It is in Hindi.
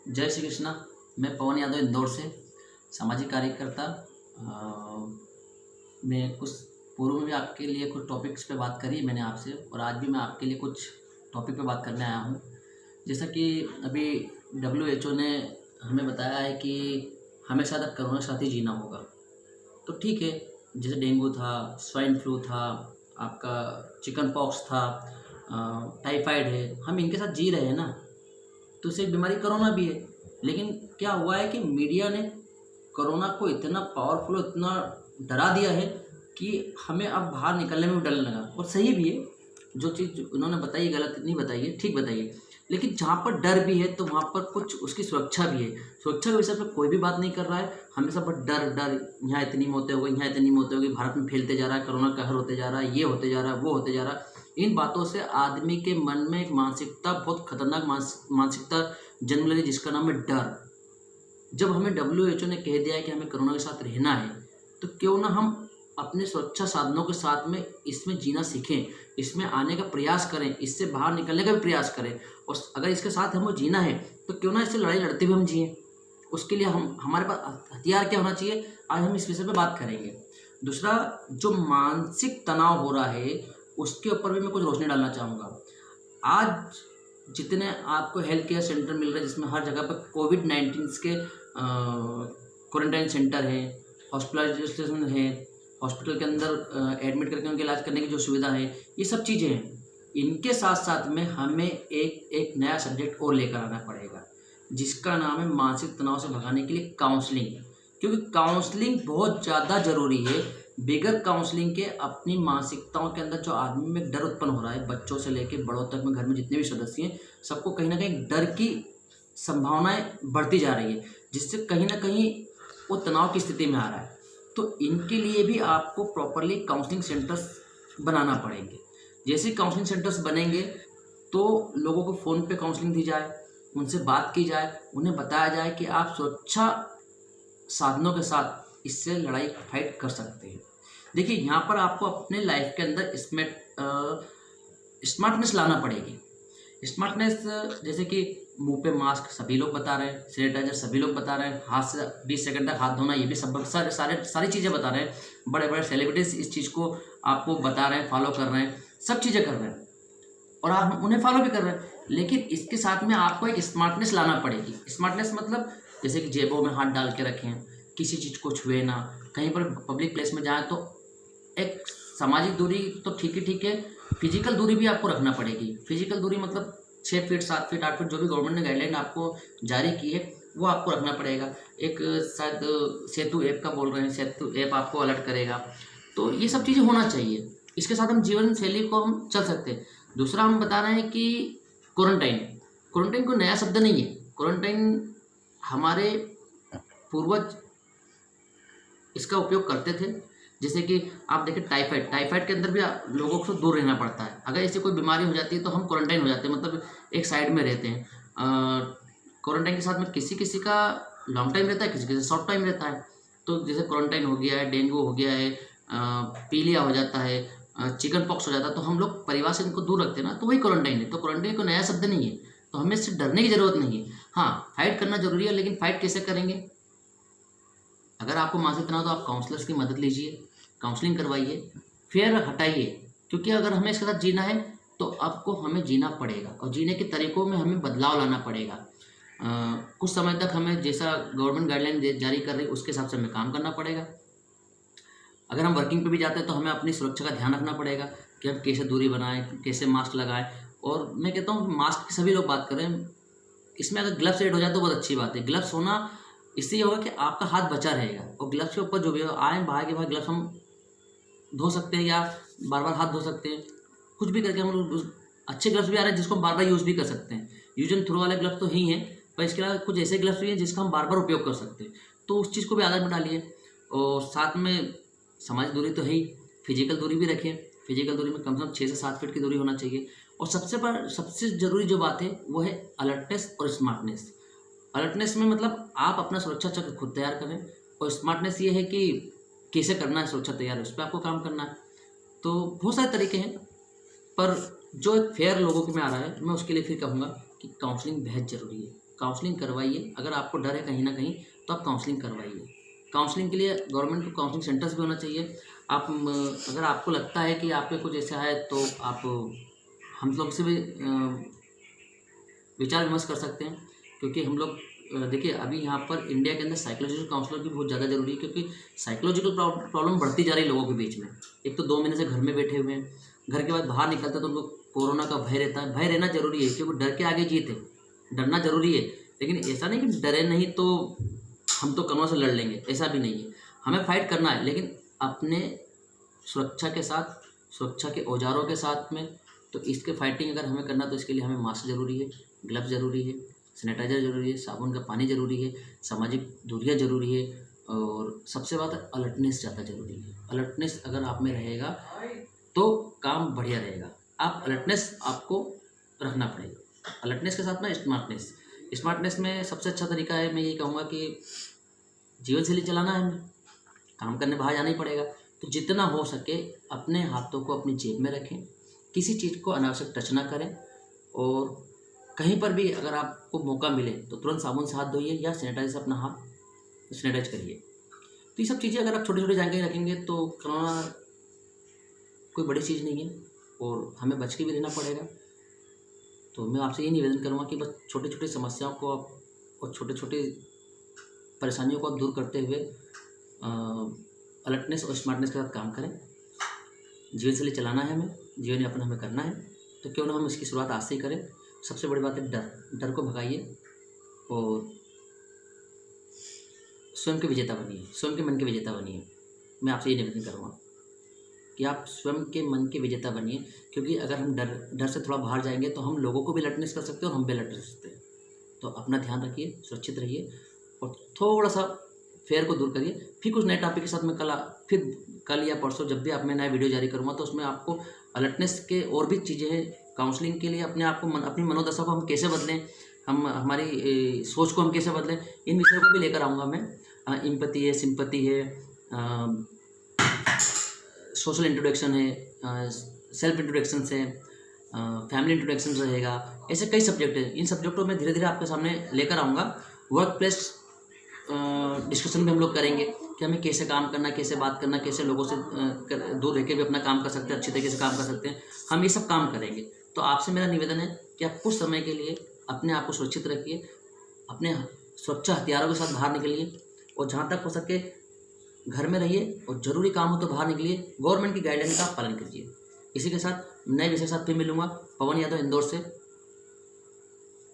जय श्री कृष्णा। मैं पवन यादव इंदौर से सामाजिक कार्यकर्ता। मैं कुछ पूर्व में भी आपके लिए कुछ टॉपिक्स पे बात करी है मैंने आपसे, और आज भी मैं आपके लिए कुछ टॉपिक पे बात करने आया हूँ। जैसा कि अभी WHO ने हमें बताया है कि हमें शायद अब कोरोना के साथ ही जीना होगा। तो ठीक है, जैसे डेंगू था, स्वाइन फ्लू था, आपका चिकन पॉक्स था, टाइफाइड है, हम इनके साथ जी रहे हैं ना। तो उससे एक बीमारी कोरोना भी है। लेकिन क्या हुआ है कि मीडिया ने कोरोना को इतना पावरफुल, इतना डरा दिया है कि हमें अब बाहर निकलने में भी डर लगा। और सही भी है, जो चीज़ उन्होंने बताई गलत नहीं बताई है, ठीक बताई है। लेकिन जहाँ पर डर भी है तो वहाँ पर कुछ उसकी सुरक्षा भी है। सुरक्षा के विषय पर कोई भी बात नहीं कर रहा है। हमेशा बस डर डर, यहाँ इतनी मौतें हो गई, यहाँ इतनी मौतें हो गई, भारत में फैलते जा रहा है, कोरोना कहर होते जा रहा है, ये होते जा रहा है, वो होते जा रहा है। इन बातों से आदमी के मन में एक मानसिकता, बहुत खतरनाक मानसिकता जन्म ले, जिसका नाम है डर। जब हमें WHO ने कह दिया है कि हमें कोरोना के साथ रहना है, तो क्यों ना हम अपने सुरक्षा साधनों के साथ में इसमें जीना सीखें, इसमें आने का प्रयास करें, इससे बाहर निकलने का भी प्रयास करें। और अगर इसके साथ हमें जीना है तो क्यों ना इससे लड़ाई लड़ते हुए हम जिए। उसके लिए हमारे पास हथियार क्या होना चाहिए, आज हम इस विषय पे बात करेंगे। दूसरा, जो मानसिक तनाव हो रहा है उसके ऊपर भी मैं कुछ रोशनी डालना चाहूँगा। आज जितने आपको हेल्थ केयर सेंटर मिल रहे हैं, जिसमें हर जगह पर कोविड-19 के क्वारंटाइन सेंटर है, हॉस्पिटलाइजेशन है, हॉस्पिटल के अंदर एडमिट करके उनके इलाज करने की जो सुविधा है, ये सब चीज़ें हैं। इनके साथ साथ में हमें एक नया सब्जेक्ट और लेकर आना पड़ेगा, जिसका नाम है मानसिक तनाव से भगाने के लिए काउंसलिंग। क्योंकि काउंसलिंग बहुत ज़्यादा ज़रूरी है। बगैर काउंसलिंग के अपनी मानसिकताओं के अंदर जो आदमी में डर उत्पन्न हो रहा है, बच्चों से लेकर बड़ों तक में घर में जितने भी सदस्य हैं, सबको कहीं ना कहीं डर की संभावनाएं बढ़ती जा रही है, जिससे कहीं ना कहीं वो तनाव की स्थिति में आ रहा है। तो इनके लिए भी आपको प्रॉपरली काउंसलिंग सेंटर्स बनाना पड़ेंगे। जैसे काउंसलिंग सेंटर्स बनेंगे तो लोगों को फ़ोन पे काउंसलिंग दी जाए, उनसे बात की जाए, उन्हें बताया जाए कि आप सुरक्षा साधनों के साथ इससे लड़ाई फाइट कर सकते हैं। देखिए, यहाँ पर आपको अपने लाइफ के अंदर इसमें स्मार्टनेस लाना पड़ेगी। स्मार्टनेस जैसे कि मुंह पे मास्क सभी लोग बता रहे हैं, सैनिटाइजर सभी लोग बता रहे हैं, हाथ से 20 सेकंड तक हाथ धोना, ये भी सब सारी चीज़ें बता रहे हैं। बड़े बड़े सेलिब्रिटीज इस चीज़ को आपको बता रहे हैं, फॉलो कर रहे हैं, सब चीज़ें कर रहे हैं और आप उन्हें फॉलो भी कर रहे हैं। लेकिन इसके साथ में आपको एक स्मार्टनेस लाना पड़ेगी। स्मार्टनेस मतलब जैसे कि जेबों में हाथ डाल के रखें, किसी चीज़ को छुए ना, कहीं पर पब्लिक प्लेस में जाएँ तो एक सामाजिक दूरी तो ठीक है, फिजिकल दूरी भी आपको रखना पड़ेगी। फिजिकल दूरी मतलब 6 फीट, 7 फीट, 8 फीट, जो भी गवर्नमेंट ने गाइडलाइन आपको जारी की है वो आपको रखना पड़ेगा। एक शायद सेतु ऐप का बोल रहे हैं, सेतु ऐप आपको अलर्ट करेगा। तो ये सब चीज़ें होना चाहिए, इसके साथ हम जीवन शैली को हम चल सकते हैं। दूसरा, हम बता रहे हैं कि क्वारंटाइन कोई नया शब्द नहीं है। क्वारंटाइन हमारे पूर्वज इसका उपयोग करते थे। जैसे कि आप देखें टाइफाइड के अंदर भी लोगों को दूर रहना पड़ता है। अगर ऐसी कोई बीमारी हो जाती है तो हम क्वारंटाइन हो जाते हैं, मतलब एक साइड में रहते हैं। क्वारंटाइन के साथ में किसी का लॉन्ग टाइम रहता है, किसी का शॉर्ट टाइम रहता है। तो जैसे क्वारंटाइन हो गया है, डेंगू हो गया है, पीलिया हो जाता है, चिकन पॉक्स हो जाता है, तो हम लोग परिवार से इनको दूर रखते हैं ना, तो वही क्वारंटाइन है। तो क्वारंटाइन कोई नया शब्द नहीं है, तो हमें इससे डरने की ज़रूरत नहीं है। हाँ, फाइट करना जरूरी है, लेकिन फाइट कैसे करेंगे? अगर आपको मानसिक तनाव तो आप काउंसलर्स की मदद लीजिए, काउंसलिंग करवाइए, फिर हटाइए। क्योंकि अगर हमें इसके साथ जीना है तो आपको हमें जीना पड़ेगा, और जीने के तरीकों में हमें बदलाव लाना पड़ेगा। कुछ समय तक हमें जैसा गवर्नमेंट गाइडलाइन जारी कर रही है उसके हिसाब से हमें काम करना पड़ेगा। अगर हम वर्किंग पे भी जाते हैं तो हमें अपनी सुरक्षा का ध्यान रखना पड़ेगा कि हम कैसे दूरी बनाएं, कैसे मास्क लगाएं। और मैं कहता हूँ मास्क की सभी लोग बात कर रहे हैं, इसमें अगर ग्लव्स ऐड हो जाए तो बहुत अच्छी बात है। ग्लव्स होना इससे ये होगा कि आपका हाथ बचा रहेगा, और ग्लव्स के ऊपर जो भी आए बाहर के बाद ग्लव्स हम धो सकते हैं या बार बार हाथ धो सकते हैं, कुछ भी करके हम लोग। अच्छे ग्लव्स भी आ रहे हैं जिसको हम बार बार यूज़ भी कर सकते हैं। यूज एंड थ्रो वाले ग्लव्स तो ही हैं, पर इसके अलावा कुछ ऐसे ग्लव्स भी हैं जिसका हम बार बार उपयोग कर सकते हैं। तो उस चीज़ को भी आदत में डालिए। और साथ में सामाजिक दूरी तो है ही, फिजिकल दूरी भी रखें। फिजिकल दूरी में कम से कम 6 से 7 फीट की दूरी होना चाहिए। और सबसे ज़रूरी जो बात है वो है अलर्टनेस और स्मार्टनेस। अलर्टनेस में मतलब आप अपना सुरक्षा चक्र खुद तैयार करें, और स्मार्टनेस ये है कि कैसे करना है सुरक्षा तैयार, उस पर आपको काम करना है। तो बहुत सारे तरीके हैं, पर जो एक फेयर लोगों के में आ रहा है, मैं उसके लिए फिर कहूँगा कि काउंसलिंग बेहद ज़रूरी है। काउंसलिंग करवाइए। अगर आपको डर है कहीं ना कहीं तो आप काउंसलिंग करवाइए। काउंसलिंग के लिए गवर्नमेंट को काउंसलिंग सेंटर्स भी होना चाहिए। आप अगर आपको लगता है कि आप पे कुछ ऐसा है तो आप हम लोग से भी विचार विमर्श कर सकते हैं, क्योंकि हम लोग देखिए अभी यहाँ पर इंडिया के अंदर साइकोलॉजिकल काउंसलर भी बहुत ज़्यादा जरूरी है, क्योंकि साइकोलॉजिकल प्रॉब्लम बढ़ती जा रही है लोगों के बीच में। एक तो 2 महीने से घर में बैठे हुए हैं, घर के बाद बाहर निकलते तो उनको कोरोना का भय रहता है। भय रहना जरूरी है, क्योंकि डर के आगे जीत है, डरना जरूरी है। लेकिन ऐसा नहीं कि डरे नहीं तो हम तो कमरों से लड़ लेंगे, ऐसा भी नहीं है। हमें फाइट करना है, लेकिन अपने सुरक्षा के साथ, सुरक्षा के औजारों के साथ में। तो इसके फाइटिंग अगर हमें करना तो इसके लिए हमें मास्क ज़रूरी है, ग्लव्स ज़रूरी है, सैनिटाइज़र ज़रूरी है, साबुन का पानी ज़रूरी है, सामाजिक दूरियाँ ज़रूरी है, और सबसे बात अलर्टनेस ज़्यादा ज़रूरी है। अलर्टनेस अगर आप में रहेगा तो काम बढ़िया रहेगा। आप अलर्टनेस आपको रखना पड़ेगा। अलर्टनेस के साथ में स्मार्टनेस। स्मार्टनेस में सबसे अच्छा तरीका है, मैं ये कहूँगा कि जीवन शैली चलाना है, हमें काम करने बाहर जाना ही पड़ेगा। तो जितना हो सके अपने हाथों को अपनी जेब में रखें, किसी चीज़ को अनावश्यक टच ना करें, और कहीं पर भी अगर आपको मौका मिले तो तुरंत साबुन से हाथ धोइए या सैनिटाइज से अपना हाथ सैनिटाइज करिए। तो ये सब चीज़ें अगर आप छोटी छोटी जानकारी रखेंगे तो कोरोना कोई बड़ी चीज़ नहीं है, और हमें बच के भी रहना पड़ेगा। तो मैं आपसे ये निवेदन करूँगा कि बस छोटी छोटी समस्याओं को आप और छोटे छोटे परेशानियों को आप दूर करते हुए अलर्टनेस और स्मार्टनेस के साथ काम करें। जीवन शैली चलाना है हमें, जीवन यापन हमें करना है, तो क्यों ना हम इसकी शुरुआत आज से ही करें। सबसे बड़ी बात है डर को भगाइए और स्वयं के विजेता बनिए, स्वयं के मन के विजेता बनिए। मैं आपसे ये निवेदन करूँगा कि आप स्वयं के मन के विजेता बनिए, क्योंकि अगर हम डर से थोड़ा बाहर जाएंगे तो हम लोगों को भी अलर्टनेस कर सकते हैं और हम भी अलर्ट कर सकते हैं। तो अपना ध्यान रखिए, सुरक्षित रहिए, और थोड़ा सा फेयर को दूर करिए। फिर कुछ नए टॉपिक के साथ मैं कल या परसों जब भी आप मैं नया वीडियो जारी करूँगा तो उसमें आपको अलर्टनेस के और भी चीज़ें हैं। काउंसलिंग के लिए अपने आप को अपनी मनोदशा को हम कैसे बदलें, हम हमारी सोच को हम कैसे बदलें, इन विषयों को भी लेकर आऊँगा मैं। एम्पैथी है, सिंपैथी है, सोशल इंट्रोडक्शन है, सेल्फ इंट्रोडक्शन है, फैमिली इंट्रोडक्शन रहेगा। ऐसे कई सब्जेक्ट हैं, इन सब्जेक्टों में धीरे धीरे आपके सामने लेकर आऊँगा। वर्क प्लेस डिस्कशन भी हम लोग करेंगे कि हमें कैसे काम करना, कैसे बात करना, कैसे लोगों से दूर रह के भी अपना काम कर सकते हैं, अच्छी तरीके से काम कर सकते हैं। हम ये सब काम करेंगे। तो आपसे मेरा निवेदन है कि आप कुछ समय के लिए अपने आप को सुरक्षित रखिए, अपने सुरक्षा हथियारों के साथ बाहर निकलिए, और जहाँ तक हो सके घर में रहिए, और ज़रूरी काम हो तो बाहर निकलिए। गवर्नमेंट की गाइडलाइन का पालन कीजिए। इसी के साथ नए विषय के साथ फिर मिलूंगा। पवन यादव, इंदौर से।